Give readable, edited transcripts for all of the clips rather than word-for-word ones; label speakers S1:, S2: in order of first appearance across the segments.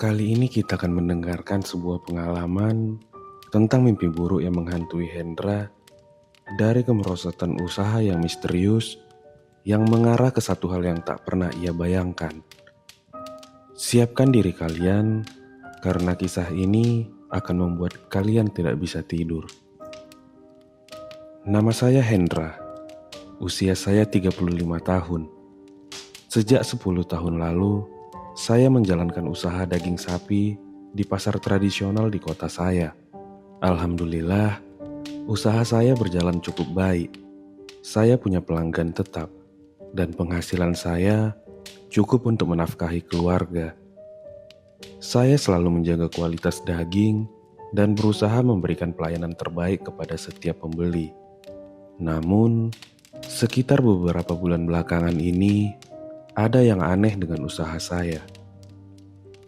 S1: Kali ini kita akan mendengarkan sebuah pengalaman tentang mimpi buruk yang menghantui Hendra dari kemerosotan usaha yang misterius yang mengarah ke satu hal yang tak pernah ia bayangkan. Siapkan diri kalian karena kisah ini akan membuat kalian tidak bisa tidur. Nama saya Hendra, usia saya 35 tahun. Sejak 10 tahun lalu, saya menjalankan usaha daging sapi di pasar tradisional di kota saya. Alhamdulillah, usaha saya berjalan cukup baik. Saya punya pelanggan tetap, dan penghasilan saya cukup untuk menafkahi keluarga. Saya selalu menjaga kualitas daging dan berusaha memberikan pelayanan terbaik kepada setiap pembeli. Namun, sekitar beberapa bulan belakangan ini, ada yang aneh dengan usaha saya.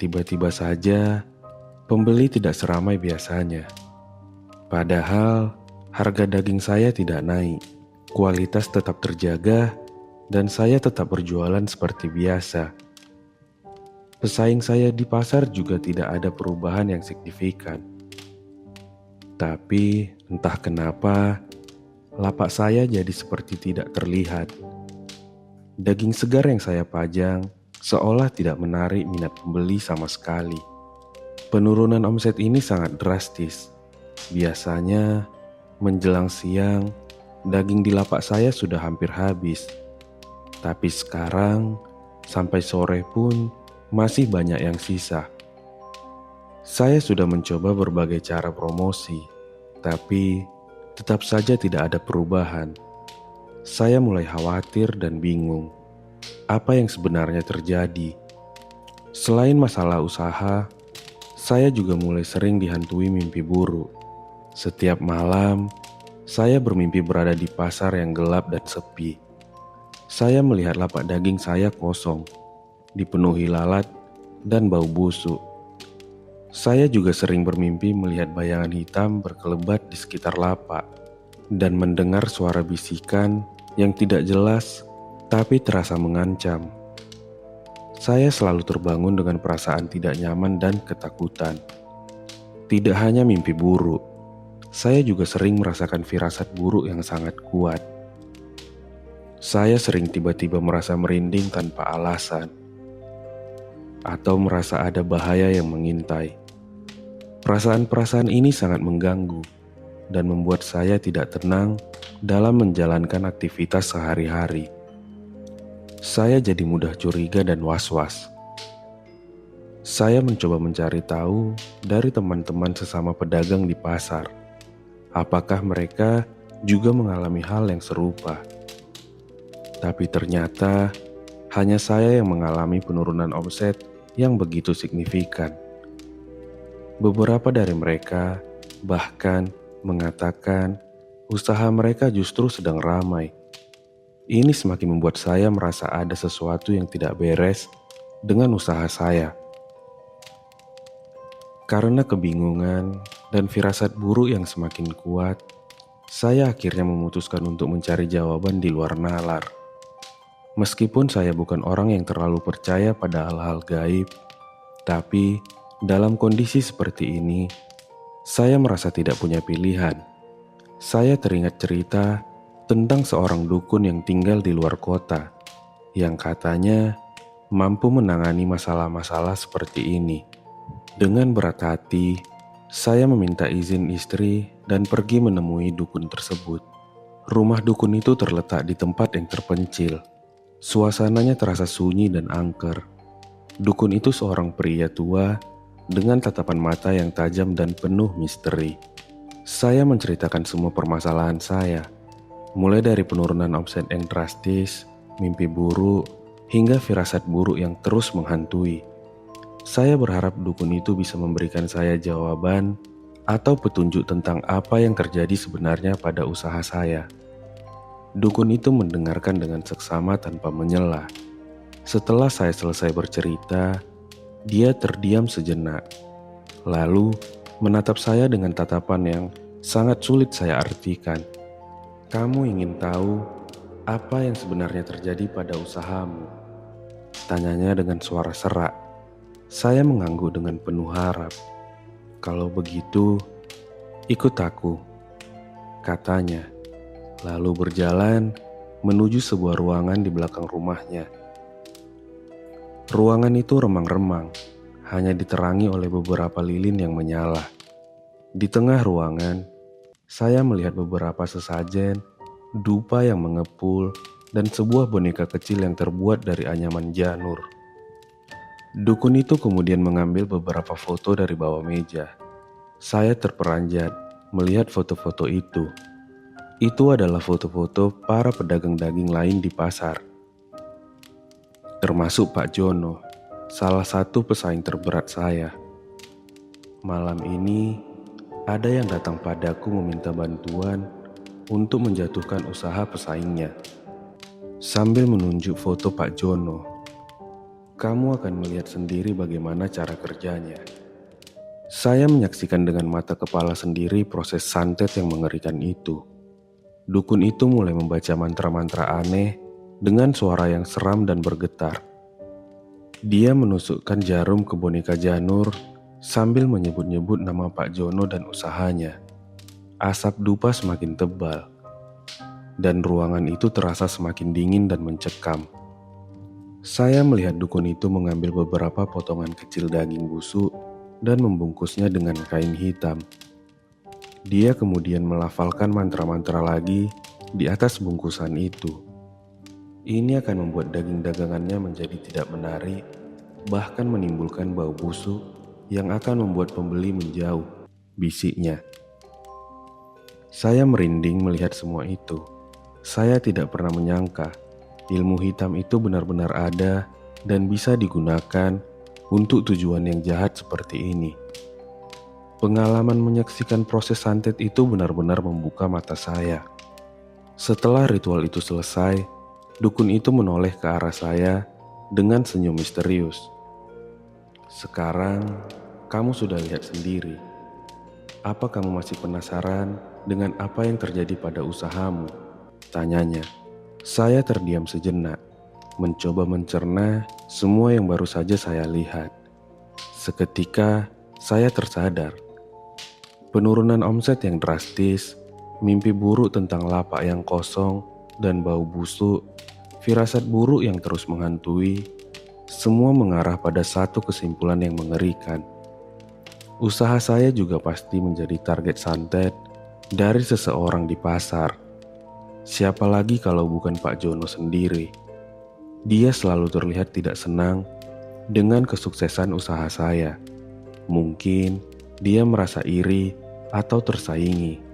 S1: Tiba-tiba saja, pembeli tidak seramai biasanya. Padahal, harga daging saya tidak naik, kualitas tetap terjaga, dan saya tetap berjualan seperti biasa. Pesaing saya di pasar juga tidak ada perubahan yang signifikan. Tapi, entah kenapa, lapak saya jadi seperti tidak terlihat. Daging segar yang saya pajang seolah tidak menarik minat pembeli sama sekali. Penurunan omset ini sangat drastis. Biasanya, menjelang siang, daging di lapak saya sudah hampir habis. Tapi sekarang, sampai sore pun masih banyak yang sisa. Saya sudah mencoba berbagai cara promosi, tapi tetap saja tidak ada perubahan. Saya mulai khawatir dan bingung. Apa yang sebenarnya terjadi? Selain masalah usaha, saya juga mulai sering dihantui mimpi buruk. Setiap malam, saya bermimpi berada di pasar yang gelap dan sepi. Saya melihat lapak daging saya kosong, dipenuhi lalat dan bau busuk. Saya juga sering bermimpi melihat bayangan hitam berkelebat di sekitar lapak dan mendengar suara bisikan yang tidak jelas tapi terasa mengancam. Saya selalu terbangun dengan perasaan tidak nyaman dan ketakutan. Tidak hanya mimpi buruk, saya juga sering merasakan firasat buruk yang sangat kuat. Saya sering tiba-tiba merasa merinding tanpa alasan, atau merasa ada bahaya yang mengintai. Perasaan-perasaan ini sangat mengganggu dan membuat saya tidak tenang dalam menjalankan aktivitas sehari-hari. Saya jadi mudah curiga dan was-was. Saya mencoba mencari tahu dari teman-teman sesama pedagang di pasar. Apakah mereka juga mengalami hal yang serupa? Tapi ternyata hanya saya yang mengalami penurunan omset yang begitu signifikan. Beberapa dari mereka bahkan mengatakan usaha mereka justru sedang ramai. Ini semakin membuat saya merasa ada sesuatu yang tidak beres dengan usaha saya. Karena kebingungan dan firasat buruk yang semakin kuat, saya akhirnya memutuskan untuk mencari jawaban di luar nalar. Meskipun saya bukan orang yang terlalu percaya pada hal-hal gaib, tapi dalam kondisi seperti ini, saya merasa tidak punya pilihan. Saya teringat cerita tentang seorang dukun yang tinggal di luar kota, yang katanya mampu menangani masalah-masalah seperti ini. Dengan berat hati, saya meminta izin istri dan pergi menemui dukun tersebut. Rumah dukun itu terletak di tempat yang terpencil. Suasananya terasa sunyi dan angker. Dukun itu seorang pria tua dengan tatapan mata yang tajam dan penuh misteri. Saya menceritakan semua permasalahan saya, mulai dari penurunan omset yang drastis, mimpi buruk, hingga firasat buruk yang terus menghantui. Saya berharap dukun itu bisa memberikan saya jawaban atau petunjuk tentang apa yang terjadi sebenarnya pada usaha saya. Dukun itu mendengarkan dengan seksama tanpa menyela. Setelah saya selesai bercerita, dia terdiam sejenak, lalu menatap saya dengan tatapan yang sangat sulit saya artikan. "Kamu ingin tahu apa yang sebenarnya terjadi pada usahamu?" tanyanya dengan suara serak. Saya mengangguk dengan penuh harap. "Kalau begitu, ikut aku," katanya. Lalu berjalan menuju sebuah ruangan di belakang rumahnya. Ruangan itu remang-remang, hanya diterangi oleh beberapa lilin yang menyala. Di tengah ruangan, saya melihat beberapa sesajen, dupa yang mengepul, dan sebuah boneka kecil yang terbuat dari anyaman janur. Dukun itu kemudian mengambil beberapa foto dari bawah meja. Saya terperanjat melihat foto-foto itu. Itu adalah foto-foto para pedagang daging lain di pasar, termasuk Pak Jono, salah satu pesaing terberat saya. Malam ini, ada yang datang padaku meminta bantuan untuk menjatuhkan usaha pesaingnya. Sambil menunjuk foto Pak Jono, "Kamu akan melihat sendiri bagaimana cara kerjanya." Saya menyaksikan dengan mata kepala sendiri proses santet yang mengerikan itu. Dukun itu mulai membaca mantra-mantra aneh dengan suara yang seram dan bergetar. Dia menusukkan jarum ke boneka janur sambil menyebut-nyebut nama Pak Jono dan usahanya. Asap dupa semakin tebal, dan ruangan itu terasa semakin dingin dan mencekam. Saya melihat dukun itu mengambil beberapa potongan kecil daging busuk dan membungkusnya dengan kain hitam. Dia kemudian melafalkan mantra-mantra lagi di atas bungkusan itu. Ini akan membuat daging dagangannya menjadi tidak menarik, bahkan menimbulkan bau busuk yang akan membuat pembeli menjauh, bisiknya. Saya merinding melihat semua itu. Saya tidak pernah menyangka ilmu hitam itu benar-benar ada dan bisa digunakan untuk tujuan yang jahat seperti ini. Pengalaman menyaksikan proses santet itu benar-benar membuka mata saya. Setelah ritual itu selesai, dukun itu menoleh ke arah saya dengan senyum misterius. "Sekarang, kamu sudah lihat sendiri. Apa kamu masih penasaran dengan apa yang terjadi pada usahamu?" tanyanya. Saya terdiam sejenak, mencoba mencerna semua yang baru saja saya lihat. Seketika, saya tersadar. Penurunan omset yang drastis, mimpi buruk tentang lapak yang kosong dan bau busuk, firasat buruk yang terus menghantui, semua mengarah pada satu kesimpulan yang mengerikan. Usaha saya juga pasti menjadi target santet dari seseorang di pasar. Siapa lagi kalau bukan Pak Jono sendiri? Dia selalu terlihat tidak senang dengan kesuksesan usaha saya. Mungkin dia merasa iri atau tersaingi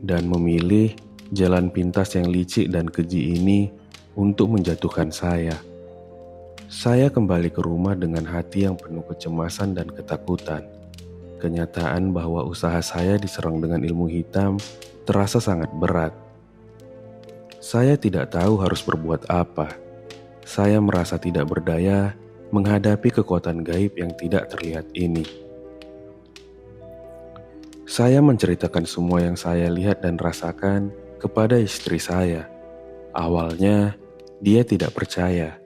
S1: dan memilih jalan pintas yang licik dan keji ini untuk menjatuhkan saya. Saya kembali ke rumah dengan hati yang penuh kecemasan dan ketakutan. Kenyataan bahwa usaha saya diserang dengan ilmu hitam terasa sangat berat. Saya tidak tahu harus berbuat apa. Saya merasa tidak berdaya menghadapi kekuatan gaib yang tidak terlihat ini. Saya menceritakan semua yang saya lihat dan rasakan kepada istri saya. Awalnya, dia tidak percaya.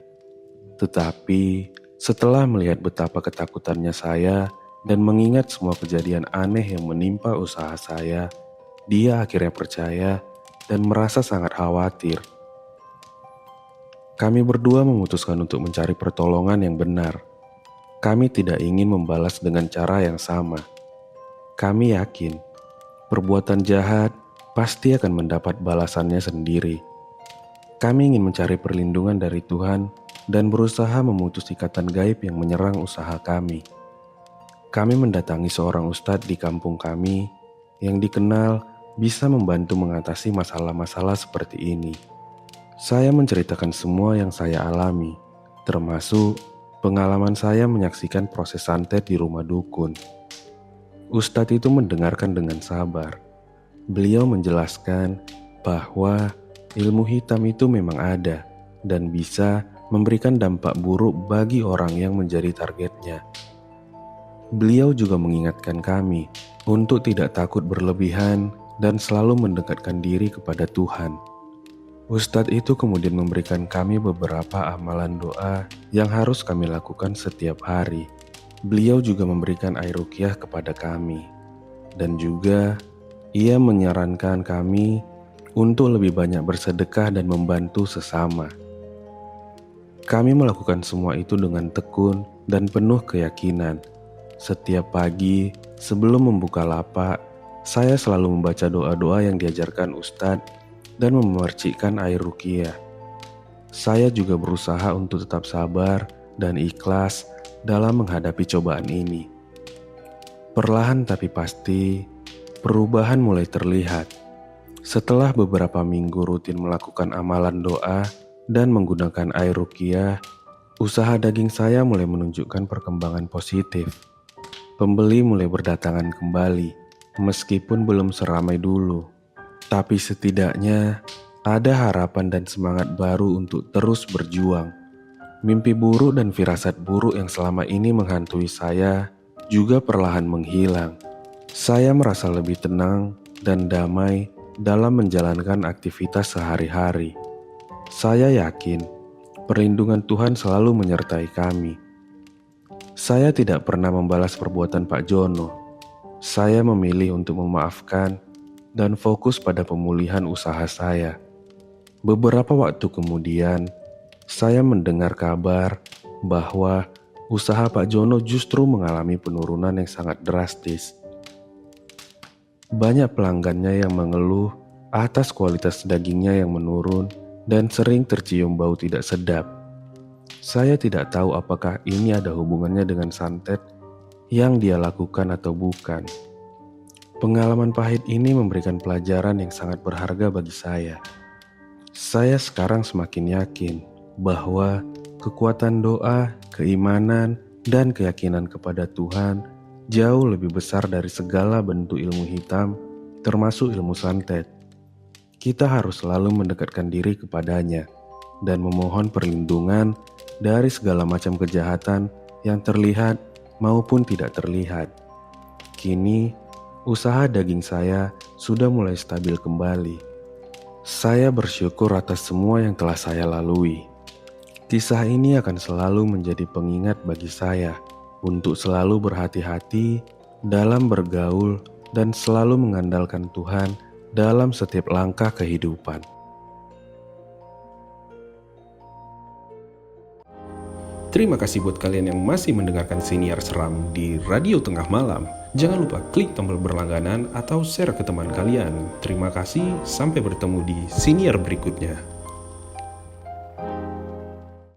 S1: Tetapi, setelah melihat betapa ketakutannya saya dan mengingat semua kejadian aneh yang menimpa usaha saya, dia akhirnya percaya dan merasa sangat khawatir. Kami berdua memutuskan untuk mencari pertolongan yang benar. Kami tidak ingin membalas dengan cara yang sama. Kami yakin perbuatan jahat pasti akan mendapat balasannya sendiri. Kami ingin mencari perlindungan dari Tuhan dan berusaha memutus ikatan gaib yang menyerang usaha kami. Kami mendatangi seorang ustadz di kampung kami yang dikenal bisa membantu mengatasi masalah-masalah seperti ini. Saya menceritakan semua yang saya alami, termasuk pengalaman saya menyaksikan proses santet di rumah dukun. Ustadz itu mendengarkan dengan sabar. Beliau menjelaskan bahwa ilmu hitam itu memang ada dan bisa memberikan dampak buruk bagi orang yang menjadi targetnya. Beliau juga mengingatkan kami untuk tidak takut berlebihan dan selalu mendekatkan diri kepada Tuhan. Ustadz itu kemudian memberikan kami beberapa amalan doa yang harus kami lakukan setiap hari. Beliau juga memberikan air ruqyah kepada kami. Dan juga ia menyarankan kami untuk lebih banyak bersedekah dan membantu sesama. Kami melakukan semua itu dengan tekun dan penuh keyakinan. Setiap pagi sebelum membuka lapak, saya selalu membaca doa-doa yang diajarkan Ustadz dan memercikkan air ruqyah. Saya juga berusaha untuk tetap sabar dan ikhlas dalam menghadapi cobaan ini. Perlahan tapi pasti, perubahan mulai terlihat. Setelah beberapa minggu rutin melakukan amalan doa dan menggunakan air ruqyah, usaha daging saya mulai menunjukkan perkembangan positif. Pembeli mulai berdatangan kembali, meskipun belum seramai dulu. Tapi setidaknya ada harapan dan semangat baru untuk terus berjuang. Mimpi buruk dan firasat buruk yang selama ini menghantui saya juga perlahan menghilang. Saya merasa lebih tenang dan damai dalam menjalankan aktivitas sehari-hari. Saya yakin perlindungan Tuhan selalu menyertai kami. Saya tidak pernah membalas perbuatan Pak Jono. Saya memilih untuk memaafkan dan fokus pada pemulihan usaha saya. Beberapa waktu kemudian, saya mendengar kabar bahwa usaha Pak Jono justru mengalami penurunan yang sangat drastis. Banyak pelanggannya yang mengeluh atas kualitas dagingnya yang menurun dan sering tercium bau tidak sedap. Saya tidak tahu apakah ini ada hubungannya dengan santet yang dia lakukan atau bukan. Pengalaman pahit ini memberikan pelajaran yang sangat berharga bagi saya. Saya sekarang semakin yakin bahwa kekuatan doa, keimanan, dan keyakinan kepada Tuhan jauh lebih besar dari segala bentuk ilmu hitam, termasuk ilmu santet. Kita harus selalu mendekatkan diri kepadanya dan memohon perlindungan dari segala macam kejahatan yang terlihat maupun tidak terlihat. Kini, usaha daging saya sudah mulai stabil kembali. Saya bersyukur atas semua yang telah saya lalui. Kisah ini akan selalu menjadi pengingat bagi saya untuk selalu berhati-hati dalam bergaul dan selalu mengandalkan Tuhan dalam setiap langkah kehidupan.
S2: Terima kasih buat kalian yang masih mendengarkan Siniar Seram di Radio Tengah Malam. Jangan lupa klik tombol berlangganan atau share ke teman kalian. Terima kasih, sampai bertemu di Siniar berikutnya.